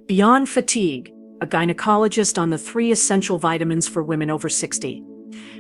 Beyond Fatigue, a gynecologist on the 3 essential vitamins for women over 60.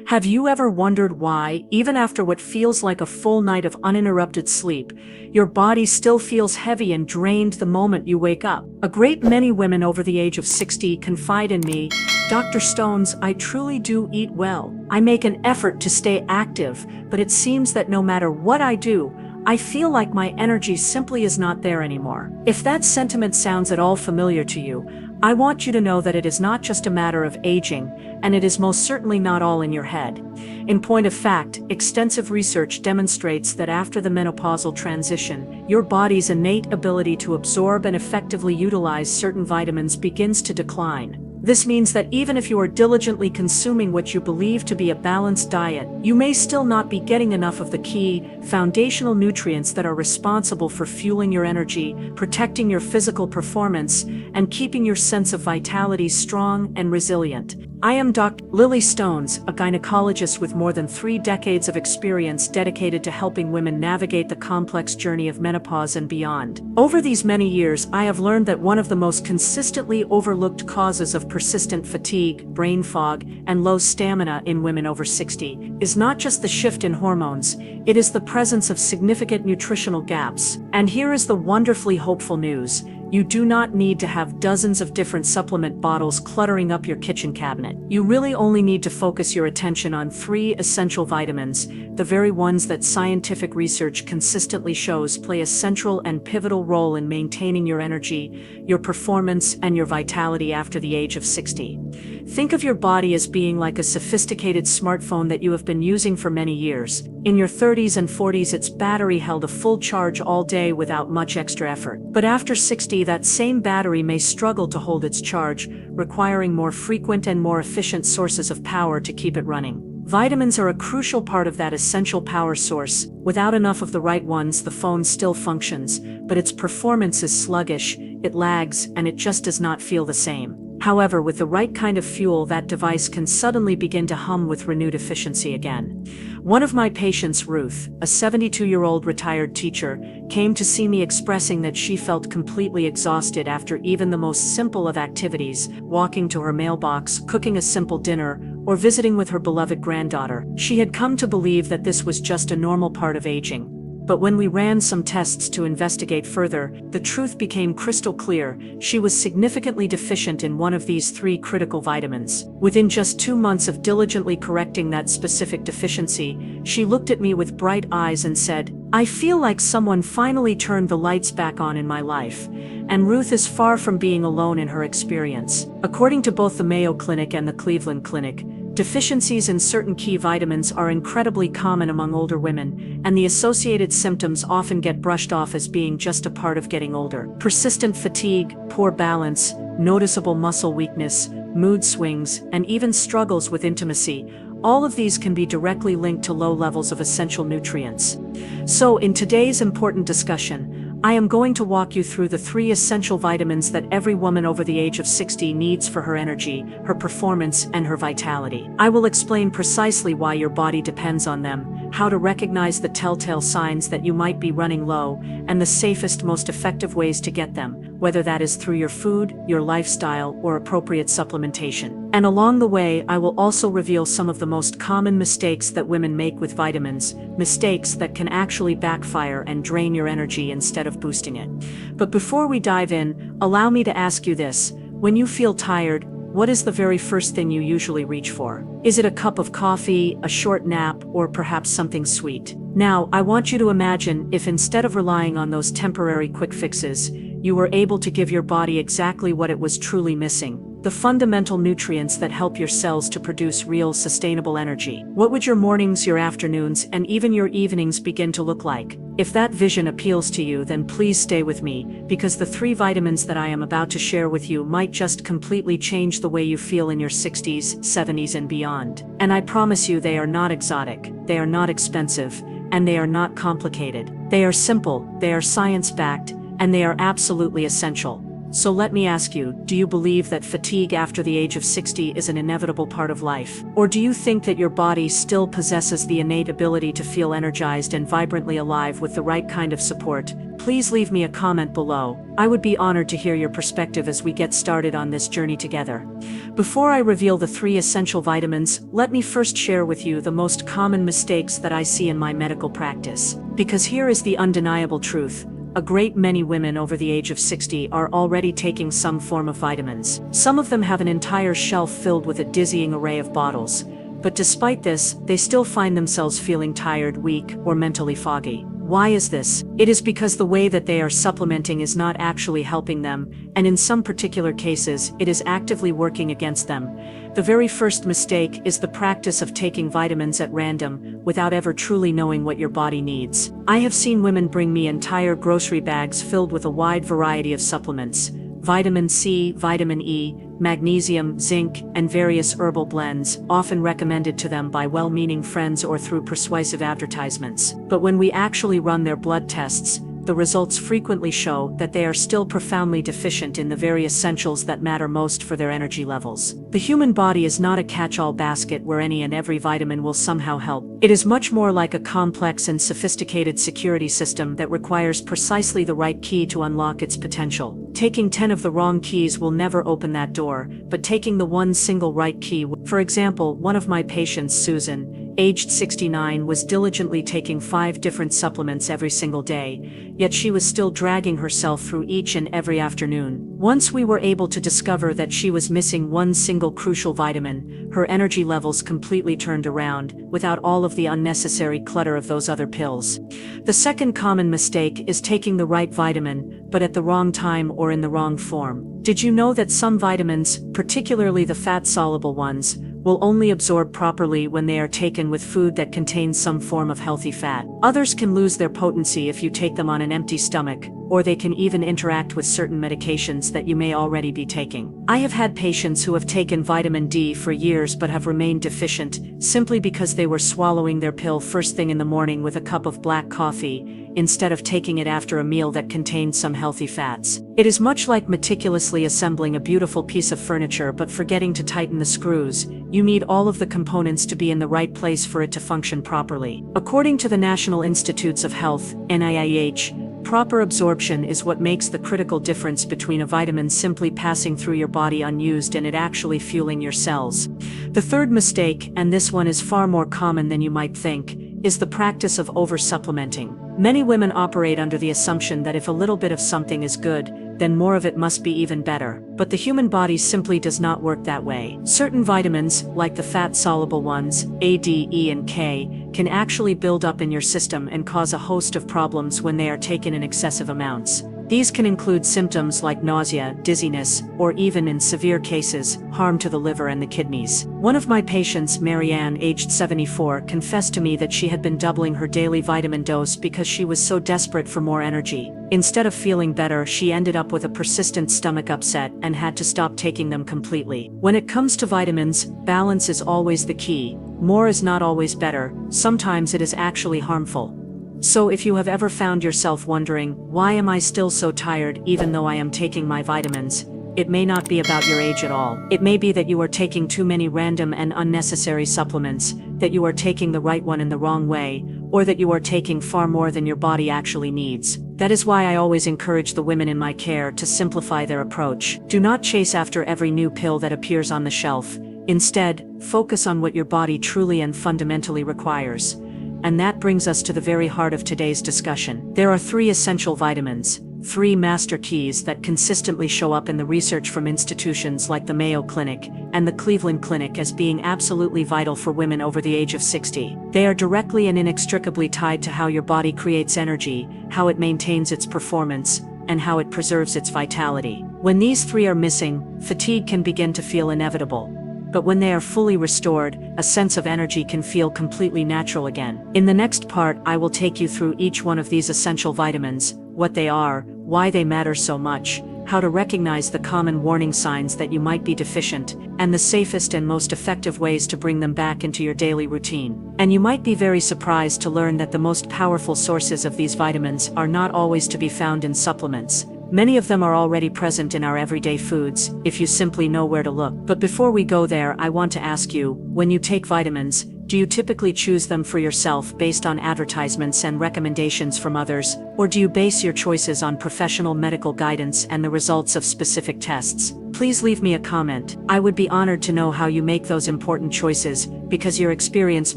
Have you ever wondered why, even after what feels like a full night of uninterrupted sleep, your body still feels heavy and drained the moment you wake up? A great many women over the age of 60 confide in me, "Dr. Stones, I truly do eat well. I make an effort to stay active, but it seems that no matter what I do, I feel like my energy simply is not there anymore." If that sentiment sounds at all familiar to you, I want you to know that it is not just a matter of aging, and it is most certainly not all in your head. In point of fact, extensive research demonstrates that after the menopausal transition, your body's innate ability to absorb and effectively utilize certain vitamins begins to decline. This means that even if you are diligently consuming what you believe to be a balanced diet, you may still not be getting enough of the key, foundational nutrients that are responsible for fueling your energy, protecting your physical performance, and keeping your sense of vitality strong and resilient. I am Dr. Lily Stones, a gynecologist with more than 3 decades of experience dedicated to helping women navigate the complex journey of menopause and beyond. Over these many years, I have learned that one of the most consistently overlooked causes of persistent fatigue, brain fog, and low stamina in women over 60 is not just the shift in hormones, it is the presence of significant nutritional gaps. And here is the wonderfully hopeful news. You do not need to have dozens of different supplement bottles cluttering up your kitchen cabinet. You really only need to focus your attention on 3 essential vitamins, the very ones that scientific research consistently shows play a central and pivotal role in maintaining your energy, your performance, and your vitality after the age of 60. Think of your body as being like a sophisticated smartphone that you have been using for many years. In your 30s and 40s, its battery held a full charge all day without much extra effort. But after 60, that same battery may struggle to hold its charge, requiring more frequent and more efficient sources of power to keep it running. Vitamins are a crucial part of that essential power source. Without enough of the right ones, the phone still functions, but its performance is sluggish, it lags, and it just does not feel the same. However, with the right kind of fuel, that device can suddenly begin to hum with renewed efficiency again. One of my patients, Ruth, a 72-year-old retired teacher, came to see me expressing that she felt completely exhausted after even the most simple of activities, walking to her mailbox, cooking a simple dinner, or visiting with her beloved granddaughter. She had come to believe that this was just a normal part of aging. But when we ran some tests to investigate further, the truth became crystal clear. She was significantly deficient in one of these 3 critical vitamins. Within just 2 months of diligently correcting that specific deficiency, she looked at me with bright eyes and said, "I feel like someone finally turned the lights back on in my life." And Ruth is far from being alone in her experience. According to both the Mayo Clinic and the Cleveland Clinic, deficiencies in certain key vitamins are incredibly common among older women, and the associated symptoms often get brushed off as being just a part of getting older. Persistent fatigue, poor balance, noticeable muscle weakness, mood swings, and even struggles with intimacy, all of these can be directly linked to low levels of essential nutrients. So, in today's important discussion, I am going to walk you through the 3 essential vitamins that every woman over the age of 60 needs for her energy, her performance, and her vitality. I will explain precisely why your body depends on them, how to recognize the telltale signs that you might be running low, and the safest, most effective ways to get them, whether that is through your food, your lifestyle, or appropriate supplementation. And along the way, I will also reveal some of the most common mistakes that women make with vitamins, mistakes that can actually backfire and drain your energy instead of boosting it. But before we dive in, allow me to ask you this. When you feel tired, what is the very first thing you usually reach for? Is it a cup of coffee, a short nap, or perhaps something sweet? Now, I want you to imagine if instead of relying on those temporary quick fixes, you were able to give your body exactly what it was truly missing, the fundamental nutrients that help your cells to produce real, sustainable energy. What would your mornings, your afternoons, and even your evenings begin to look like? If that vision appeals to you, then please stay with me, because the 3 vitamins that I am about to share with you might just completely change the way you feel in your 60s, 70s, and beyond. And I promise you, they are not exotic, they are not expensive, and they are not complicated. They are simple, they are science-backed, and they are absolutely essential. So let me ask you, do you believe that fatigue after the age of 60 is an inevitable part of life? Or do you think that your body still possesses the innate ability to feel energized and vibrantly alive with the right kind of support? Please leave me a comment below. I would be honored to hear your perspective as we get started on this journey together. Before I reveal the 3 essential vitamins, let me first share with you the most common mistakes that I see in my medical practice. Because here is the undeniable truth. A great many women over the age of 60 are already taking some form of vitamins. Some of them have an entire shelf filled with a dizzying array of bottles. But despite this, they still find themselves feeling tired, weak, or mentally foggy. Why is this? It is because the way that they are supplementing is not actually helping them, and in some particular cases, it is actively working against them. The very first mistake is the practice of taking vitamins at random, without ever truly knowing what your body needs. I have seen women bring me entire grocery bags filled with a wide variety of supplements. Vitamin C, vitamin E, magnesium, zinc, and various herbal blends, often recommended to them by well-meaning friends or through persuasive advertisements. But when we actually run their blood tests, the results frequently show that they are still profoundly deficient in the very essentials that matter most for their energy levels. The human body is not a catch-all basket where any and every vitamin will somehow help. It is much more like a complex and sophisticated security system that requires precisely the right key to unlock its potential. Taking 10 of the wrong keys will never open that door, but taking the one single right key. For example, one of my patients, Susan, aged 69, was diligently taking 5 different supplements every single day, yet she was still dragging herself through each and every afternoon. Once we were able to discover that she was missing one single crucial vitamin, her energy levels completely turned around, without all of the unnecessary clutter of those other pills. The second common mistake is taking the right vitamin, but at the wrong time or in the wrong form. Did you know that some vitamins, particularly the fat-soluble ones, will only absorb properly when they are taken with food that contains some form of healthy fat? Others can lose their potency if you take them on an empty stomach, or they can even interact with certain medications that you may already be taking. I have had patients who have taken vitamin D for years but have remained deficient, simply because they were swallowing their pill first thing in the morning with a cup of black coffee, instead of taking it after a meal that contained some healthy fats. It is much like meticulously assembling a beautiful piece of furniture but forgetting to tighten the screws. You need all of the components to be in the right place for it to function properly. According to the National Institutes of Health, NIH, proper absorption is what makes the critical difference between a vitamin simply passing through your body unused and it actually fueling your cells. The third mistake, and this one is far more common than you might think, is the practice of over-supplementing. Many women operate under the assumption that if a little bit of something is good, then more of it must be even better. But the human body simply does not work that way. Certain vitamins, like the fat-soluble ones, A, D, E, and K, can actually build up in your system and cause a host of problems when they are taken in excessive amounts. These can include symptoms like nausea, dizziness, or even in severe cases, harm to the liver and the kidneys. One of my patients, Marianne, aged 74, confessed to me that she had been doubling her daily vitamin dose because she was so desperate for more energy. Instead of feeling better, she ended up with a persistent stomach upset and had to stop taking them completely. When it comes to vitamins, balance is always the key. More is not always better. Sometimes it is actually harmful. So if you have ever found yourself wondering, why am I still so tired even though I am taking my vitamins? It may not be about your age at all. It may be that you are taking too many random and unnecessary supplements, that you are taking the right one in the wrong way, or that you are taking far more than your body actually needs. That is why I always encourage the women in my care to simplify their approach. Do not chase after every new pill that appears on the shelf. Instead, focus on what your body truly and fundamentally requires. And that brings us to the very heart of today's discussion. There are 3 essential vitamins, 3 master keys that consistently show up in the research from institutions like the Mayo Clinic and the Cleveland Clinic as being absolutely vital for women over the age of 60. They are directly and inextricably tied to how your body creates energy, how it maintains its performance, and how it preserves its vitality. When these 3 are missing, fatigue can begin to feel inevitable. But when they are fully restored, a sense of energy can feel completely natural again. In the next part, I will take you through each one of these essential vitamins, what they are, why they matter so much, how to recognize the common warning signs that you might be deficient, and the safest and most effective ways to bring them back into your daily routine. And you might be very surprised to learn that the most powerful sources of these vitamins are not always to be found in supplements, Many of them are already present in our everyday foods, if you simply know where to look. But before we go there, I want to ask you, when you take vitamins, do you typically choose them for yourself based on advertisements and recommendations from others, or do you base your choices on professional medical guidance and the results of specific tests? Please leave me a comment. I would be honored to know how you make those important choices, because your experience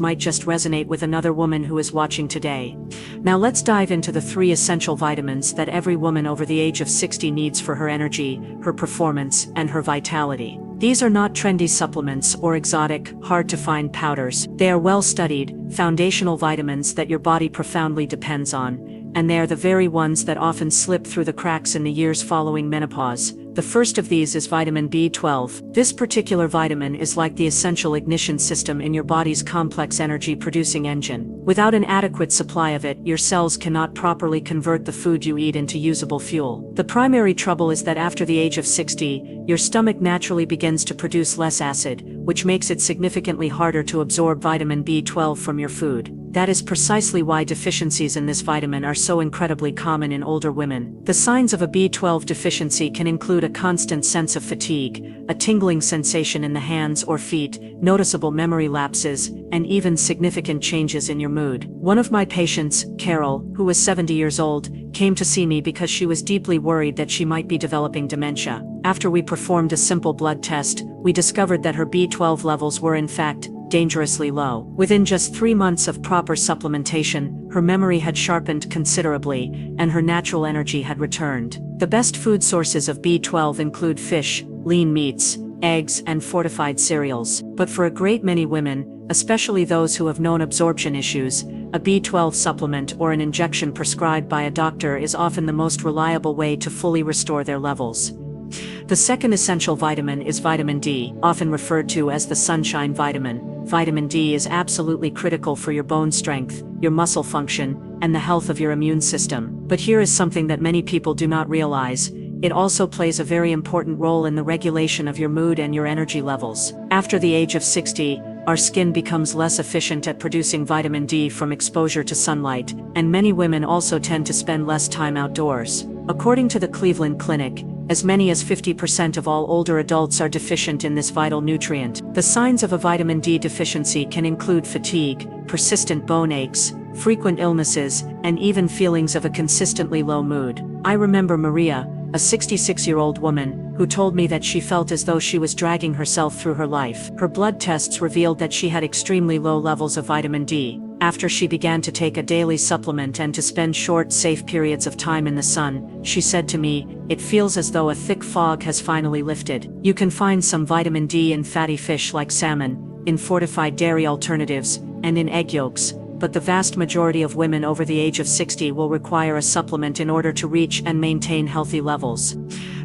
might just resonate with another woman who is watching today. Now let's dive into the 3 essential vitamins that every woman over the age of 60 needs for her energy, her performance, and her vitality. These are not trendy supplements or exotic, hard-to-find powders. They are well-studied, foundational vitamins that your body profoundly depends on, and they are the very ones that often slip through the cracks in the years following menopause. The first of these is vitamin B12. This particular vitamin is like the essential ignition system in your body's complex energy-producing engine. Without an adequate supply of it, your cells cannot properly convert the food you eat into usable fuel. The primary trouble is that after the age of 60, your stomach naturally begins to produce less acid, which makes it significantly harder to absorb vitamin B12 from your food. That is precisely why deficiencies in this vitamin are so incredibly common in older women. The signs of a B12 deficiency can include a constant sense of fatigue, a tingling sensation in the hands or feet, noticeable memory lapses, and even significant changes in your mood. One of my patients, Carol, who was 70 years old, came to see me because she was deeply worried that she might be developing dementia. After we performed a simple blood test, we discovered that her B12 levels were in fact dangerously low. Within just 3 months of proper supplementation, her memory had sharpened considerably, and her natural energy had returned. The best food sources of B12 include fish, lean meats, eggs, and fortified cereals. But for a great many women, especially those who have known absorption issues, a B12 supplement or an injection prescribed by a doctor is often the most reliable way to fully restore their levels. The second essential vitamin is vitamin D, often referred to as the sunshine vitamin. Vitamin D is absolutely critical for your bone strength, your muscle function, and the health of your immune system. But here is something that many people do not realize. It also plays a very important role in the regulation of your mood and your energy levels. After the age of 60, our skin becomes less efficient at producing vitamin D from exposure to sunlight, and many women also tend to spend less time outdoors. According to the Cleveland Clinic, as many as 50% of all older adults are deficient in this vital nutrient. The signs of a vitamin D deficiency can include fatigue, persistent bone aches, frequent illnesses, and even feelings of a consistently low mood. I remember Maria, a 66-year-old woman, who told me that she felt as though she was dragging herself through her life. Her blood tests revealed that she had extremely low levels of vitamin D. After she began to take a daily supplement and to spend short, safe periods of time in the sun, she said to me, "It feels as though a thick fog has finally lifted." You can find some vitamin D in fatty fish like salmon, in fortified dairy alternatives, and in egg yolks, but the vast majority of women over the age of 60 will require a supplement in order to reach and maintain healthy levels.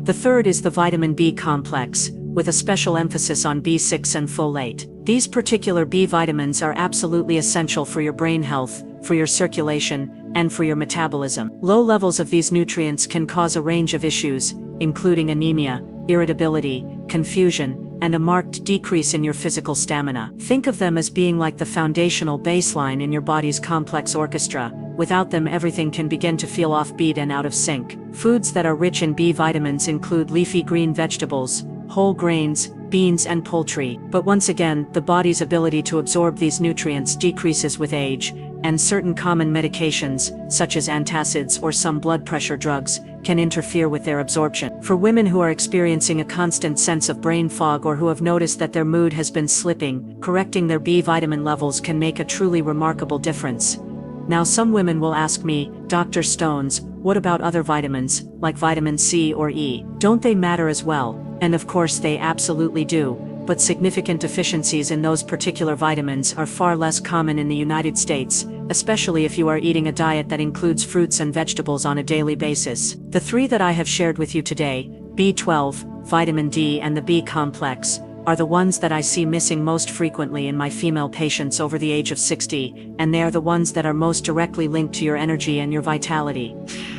The third is the vitamin B complex, with a special emphasis on B6 and folate. These particular B vitamins are absolutely essential for your brain health, for your circulation, and for your metabolism. Low levels of these nutrients can cause a range of issues, including anemia, irritability, confusion, and a marked decrease in your physical stamina. Think of them as being like the foundational baseline in your body's complex orchestra. Without them, everything can begin to feel offbeat and out of sync. Foods that are rich in B vitamins include leafy green vegetables, whole grains, beans, and poultry. But once again, the body's ability to absorb these nutrients decreases with age, and certain common medications, such as antacids or some blood pressure drugs, can interfere with their absorption. For women who are experiencing a constant sense of brain fog or who have noticed that their mood has been slipping, correcting their B vitamin levels can make a truly remarkable difference. Now some women will ask me, "Dr. Stones, what about other vitamins, like vitamin C or E? Don't they matter as well?" And of course they absolutely do, but significant deficiencies in those particular vitamins are far less common in the United States, especially if you are eating a diet that includes fruits and vegetables on a daily basis. The 3 that I have shared with you today, B12, vitamin D, and the B complex, are the ones that I see missing most frequently in my female patients over the age of 60, and they are the ones that are most directly linked to your energy and your vitality.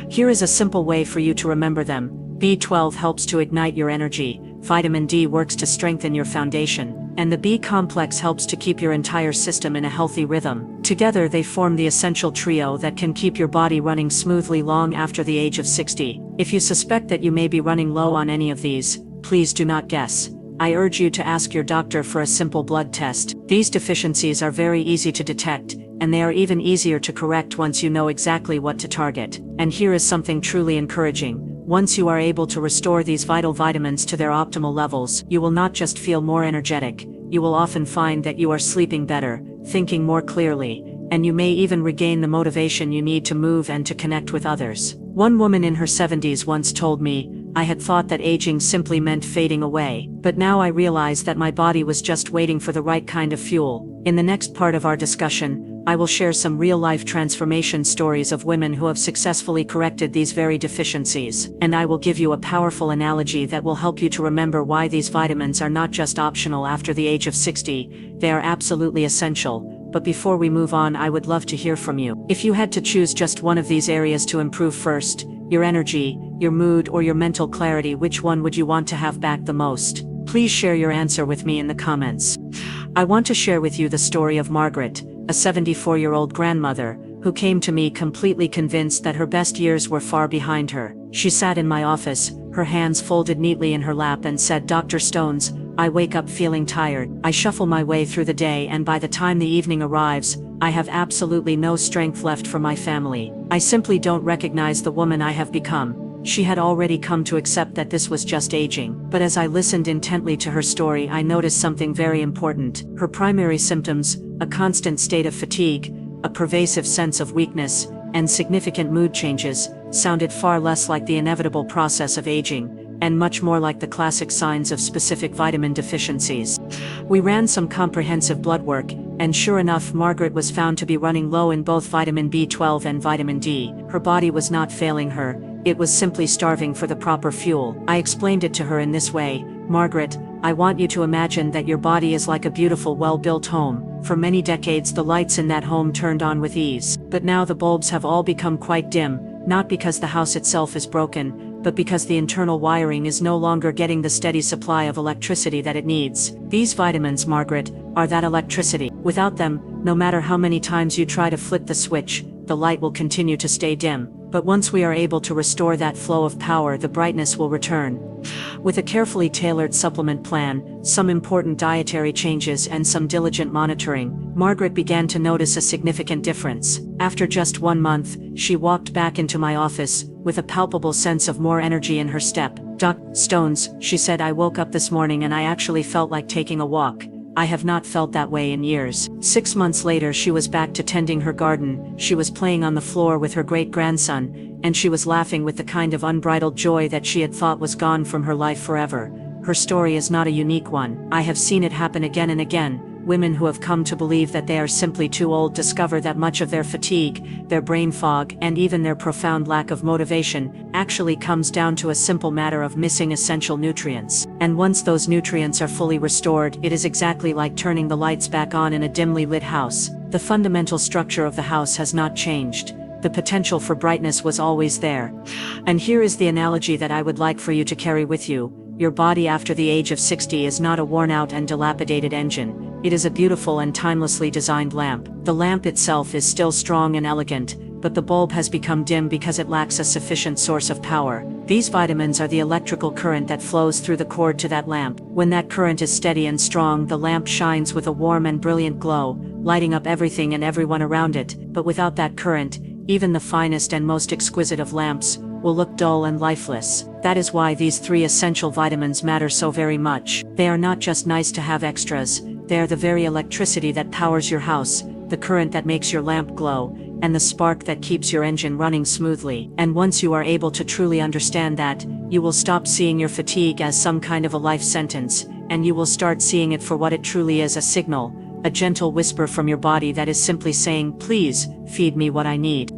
Here is a simple way for you to remember them. B12 helps to ignite your energy, vitamin D works to strengthen your foundation, and the B complex helps to keep your entire system in a healthy rhythm. Together they form the essential trio that can keep your body running smoothly long after the age of 60. If you suspect that you may be running low on any of these, please do not guess. I urge you to ask your doctor for a simple blood test. These deficiencies are very easy to detect, and they are even easier to correct once you know exactly what to target. And here is something truly encouraging. Once you are able to restore these vital vitamins to their optimal levels, you will not just feel more energetic, you will often find that you are sleeping better, thinking more clearly, and you may even regain the motivation you need to move and to connect with others. One woman in her 70s once told me, "I had thought that aging simply meant fading away, but now I realize that my body was just waiting for the right kind of fuel." In the next part of our discussion, I will share some real-life transformation stories of women who have successfully corrected these very deficiencies, and I will give you a powerful analogy that will help you to remember why these vitamins are not just optional after the age of 60, they are absolutely essential. But before we move on, I would love to hear from you. If you had to choose just one of these areas to improve first, your energy, your mood, or your mental clarity, which one would you want to have back the most? Please share your answer with me in the comments. I want to share with you the story of Margaret, a 74-year-old grandmother, who came to me completely convinced that her best years were far behind her. She sat in my office, her hands folded neatly in her lap, and said, "Dr. Stones, I wake up feeling tired. I shuffle my way through the day, and by the time the evening arrives, I have absolutely no strength left for my family. I simply don't recognize the woman I have become." She had already come to accept that this was just aging. But as I listened intently to her story, I noticed something very important. Her primary symptoms, a constant state of fatigue, a pervasive sense of weakness, and significant mood changes, sounded far less like the inevitable process of aging, and much more like the classic signs of specific vitamin deficiencies. We ran some comprehensive blood work, and sure enough, Margaret was found to be running low in both vitamin B12 and vitamin D. Her body was not failing her, it was simply starving for the proper fuel. I explained it to her in this way: "Margaret, I want you to imagine that your body is like a beautiful, well-built home. For many decades the lights in that home turned on with ease. But now the bulbs have all become quite dim, not because the house itself is broken, but because the internal wiring is no longer getting the steady supply of electricity that it needs. These vitamins, Margaret, are that electricity. Without them, no matter how many times you try to flick the switch, the light will continue to stay dim. But once we are able to restore that flow of power, the brightness will return." With a carefully tailored supplement plan, some important dietary changes, and some diligent monitoring, Margaret began to notice a significant difference. After just 1 month, she walked back into my office, with a palpable sense of more energy in her step. "Dr. Stones," she said, "I woke up this morning and I actually felt like taking a walk. I have not felt that way in years." 6 months later, she was back to tending her garden, she was playing on the floor with her great-grandson, and she was laughing with the kind of unbridled joy that she had thought was gone from her life forever. Her story is not a unique one. I have seen it happen again and again. Women who have come to believe that they are simply too old discover that much of their fatigue, their brain fog, and even their profound lack of motivation actually comes down to a simple matter of missing essential nutrients. And once those nutrients are fully restored, it is exactly like turning the lights back on in a dimly lit house. The fundamental structure of the house has not changed. The potential for brightness was always there. And here is the analogy that I would like for you to carry with you. Your body after the age of 60 is not a worn-out and dilapidated engine. It is a beautiful and timelessly designed lamp. The lamp itself is still strong and elegant, but the bulb has become dim because it lacks a sufficient source of power. These vitamins are the electrical current that flows through the cord to that lamp. When that current is steady and strong, the lamp shines with a warm and brilliant glow, lighting up everything and everyone around it. But without that current, even the finest and most exquisite of lamps will look dull and lifeless. That is why these 3 essential vitamins matter so very much. They are not just nice to have extras, they are the very electricity that powers your house, the current that makes your lamp glow, and the spark that keeps your engine running smoothly. And once you are able to truly understand that, you will stop seeing your fatigue as some kind of a life sentence, and you will start seeing it for what it truly is: a signal, a gentle whisper from your body that is simply saying, "Please, feed me what I need."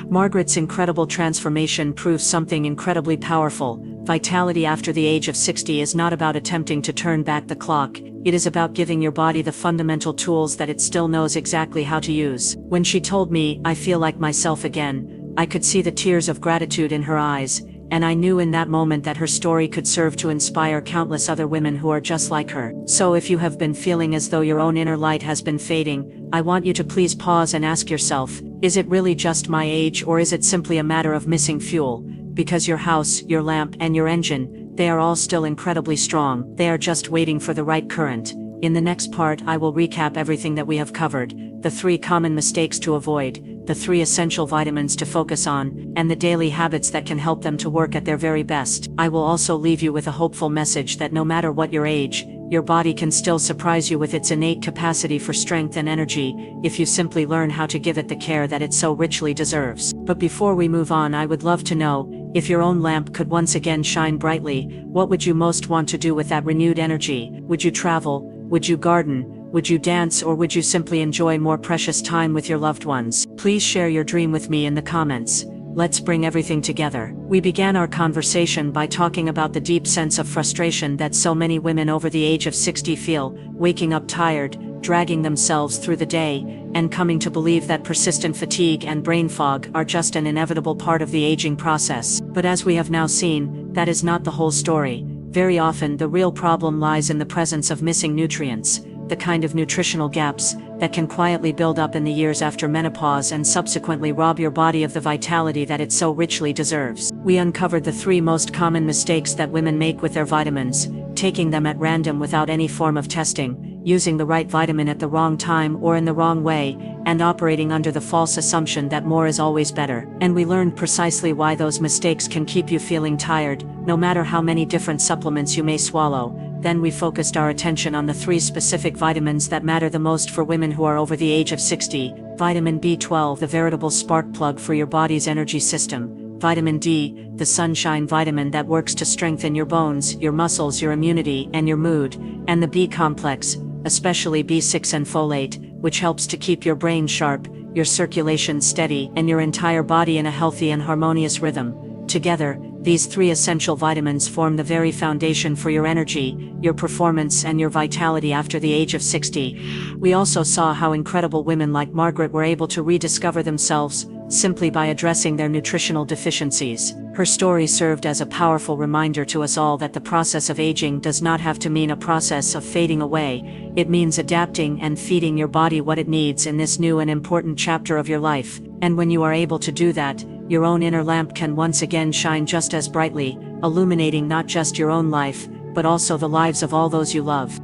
Margaret's incredible transformation proves something incredibly powerful. Vitality after the age of 60 is not about attempting to turn back the clock. It is about giving your body the fundamental tools that it still knows exactly how to use. When she told me, "I feel like myself again," I could see the tears of gratitude in her eyes, and I knew in that moment that her story could serve to inspire countless other women who are just like her. So if you have been feeling as though your own inner light has been fading, I want you to please pause and ask yourself, is it really just my age, or is it simply a matter of missing fuel? Because your house, your lamp, and your engine, they are all still incredibly strong. They are just waiting for the right current. In the next part, I will recap everything that we have covered, the 3 common mistakes to avoid, the 3 essential vitamins to focus on, and the daily habits that can help them to work at their very best. I will also leave you with a hopeful message that no matter what your age, your body can still surprise you with its innate capacity for strength and energy, if you simply learn how to give it the care that it so richly deserves. But before we move on, I would love to know, if your own lamp could once again shine brightly, what would you most want to do with that renewed energy? Would you travel? Would you garden? Would you dance, or would you simply enjoy more precious time with your loved ones? Please share your dream with me in the comments. Let's bring everything together. We began our conversation by talking about the deep sense of frustration that so many women over the age of 60 feel, waking up tired, dragging themselves through the day, and coming to believe that persistent fatigue and brain fog are just an inevitable part of the aging process. But as we have now seen, that is not the whole story. Very often, the real problem lies in the presence of missing nutrients, the kind of nutritional gaps that can quietly build up in the years after menopause and subsequently rob your body of the vitality that it so richly deserves. We uncovered the 3 most common mistakes that women make with their vitamins: taking them at random without any form of testing, using the right vitamin at the wrong time or in the wrong way, and operating under the false assumption that more is always better. And we learned precisely why those mistakes can keep you feeling tired, no matter how many different supplements you may swallow. Then we focused our attention on the 3 specific vitamins that matter the most for women who are over the age of 60. Vitamin B12, the veritable spark plug for your body's energy system. Vitamin D, the sunshine vitamin that works to strengthen your bones, your muscles, your immunity, and your mood. And the B complex, especially B6 and folate, which helps to keep your brain sharp, your circulation steady, and your entire body in a healthy and harmonious rhythm. Together, these 3 essential vitamins form the very foundation for your energy, your performance, and your vitality after the age of 60. We also saw how incredible women like Margaret were able to rediscover themselves, simply by addressing their nutritional deficiencies. Her story served as a powerful reminder to us all that the process of aging does not have to mean a process of fading away. It means adapting and feeding your body what it needs in this new and important chapter of your life. And when you are able to do that, your own inner lamp can once again shine just as brightly, illuminating not just your own life, but also the lives of all those you love.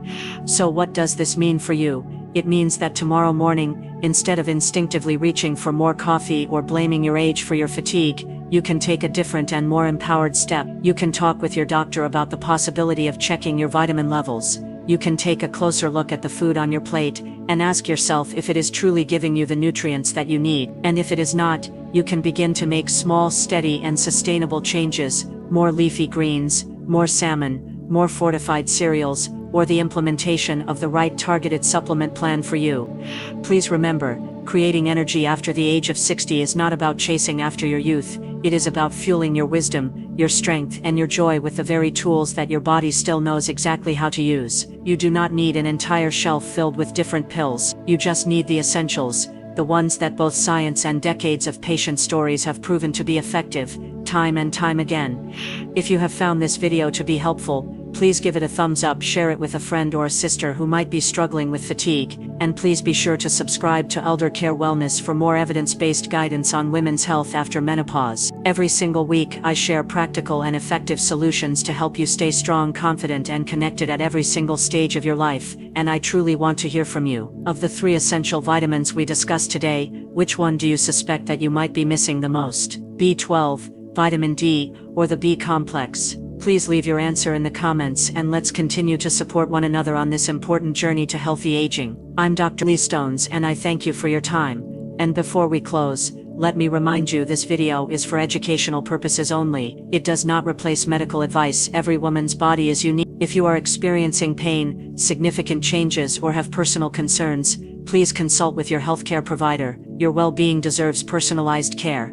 So what does this mean for you? It means that tomorrow morning, instead of instinctively reaching for more coffee or blaming your age for your fatigue, you can take a different and more empowered step. You can talk with your doctor about the possibility of checking your vitamin levels. You can take a closer look at the food on your plate and ask yourself if it is truly giving you the nutrients that you need. And if it is not, you can begin to make small, steady, and sustainable changes: more leafy greens, more salmon, more fortified cereals, or the implementation of the right targeted supplement plan for you. Please remember, creating energy after the age of 60 is not about chasing after your youth. It is about fueling your wisdom, your strength, and your joy with the very tools that your body still knows exactly how to use. You do not need an entire shelf filled with different pills. You just need the essentials, the ones that both science and decades of patient stories have proven to be effective, time and time again. If you have found this video to be helpful, please give it a thumbs up, share it with a friend or a sister who might be struggling with fatigue, and please be sure to subscribe to Elder Care Wellness for more evidence-based guidance on women's health after menopause. Every single week, I share practical and effective solutions to help you stay strong, confident, and connected at every single stage of your life, and I truly want to hear from you. Of the 3 essential vitamins we discussed today, which one do you suspect that you might be missing the most? B12, vitamin D, or the B complex? Please leave your answer in the comments, and let's continue to support one another on this important journey to healthy aging. I'm Dr. Lee Stones, and I thank you for your time. And before we close, let me remind you, this video is for educational purposes only. It does not replace medical advice. Every woman's body is unique. If you are experiencing pain, significant changes, or have personal concerns, please consult with your healthcare provider. Your well-being deserves personalized care.